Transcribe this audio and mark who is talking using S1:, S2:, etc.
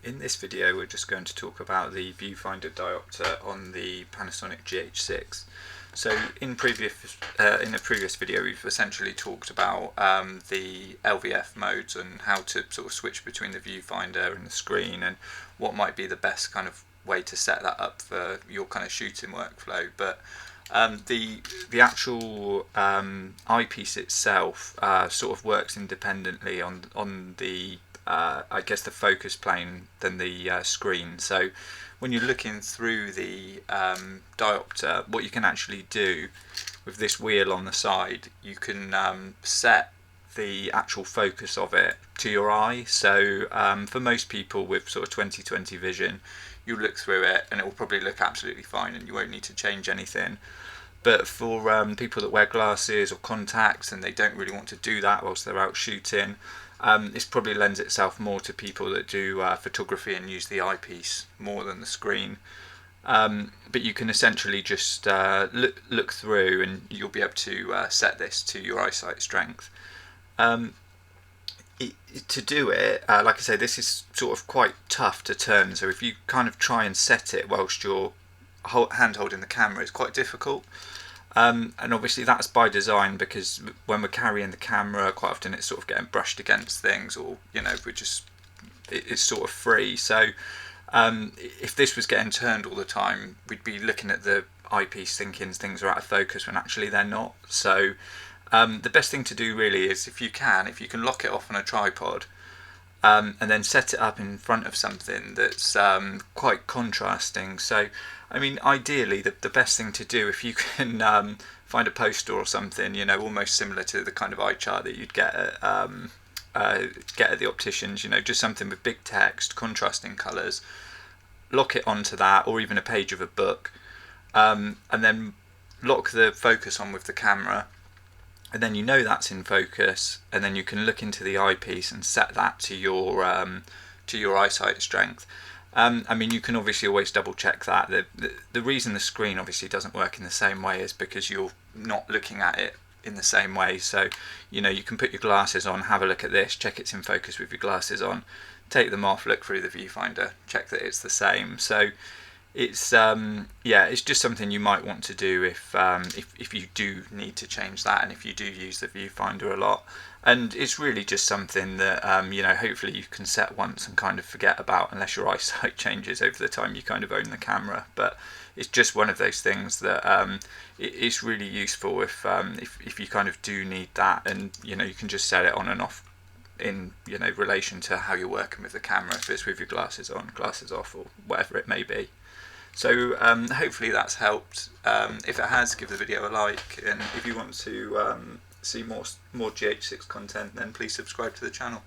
S1: In this video we're just going to talk about the Viewfinder Diopter on the Panasonic GH6. So in a previous video we've essentially talked about the LVF modes and how to sort of switch between the viewfinder and the screen and what might be the best kind of way to set that up for your kind of shooting workflow. But the actual eyepiece itself sort of works independently on the I guess the focus plane than the screen. So when you're looking through the diopter, what you can actually do with this wheel on the side, you can set the actual focus of it to your eye. So for most people with sort of 20/20 vision, you look through it and it will probably look absolutely fine and you won't need to change anything. But for people that wear glasses or contacts and they don't really want to do that whilst they're out shooting, this probably lends itself more to people that do photography and use the eyepiece more than the screen. But you can essentially just look through and you'll be able to set this to your eyesight strength. To do it, like I say, this is sort of quite tough to turn, so if you kind of try and set it whilst you're hand holding the camera, it's quite difficult. And obviously that's by design, because when we're carrying the camera, quite often it's sort of getting brushed against things, or it's sort of free. So if this was getting turned all the time, we'd be looking at the eyepiece thinking things are out of focus when actually they're not. So the best thing to do really is, if you can lock it off on a tripod and then set it up in front of something that's quite contrasting. So I mean, ideally the best thing to do, if you can find a poster or something, almost similar to the kind of eye chart that you'd get at the opticians, just something with big text, contrasting colours, lock it onto that, or even a page of a book, and then lock the focus on with the camera, and then that's in focus, and then you can look into the eyepiece and set that to your eyesight strength. I mean, you can obviously always double check that. The reason the screen obviously doesn't work in the same way is because you're not looking at it in the same way. So you can put your glasses on, have a look at this, check it's in focus with your glasses on, take them off, look through the viewfinder, check that it's the same. So it's it's just something you might want to do if you do need to change that, and if you do use the viewfinder a lot. And it's really just something that hopefully you can set once and kind of forget about, unless your eyesight changes over the time you kind of own the camera. But it's just one of those things that it's really useful if you kind of do need that, and you can just set it on and off in relation to how you're working with the camera, if it's with your glasses on, glasses off, or whatever it may be. So hopefully that's helped. If it has, give the video a like, and if you want to see more GH6 content, then please subscribe to the channel.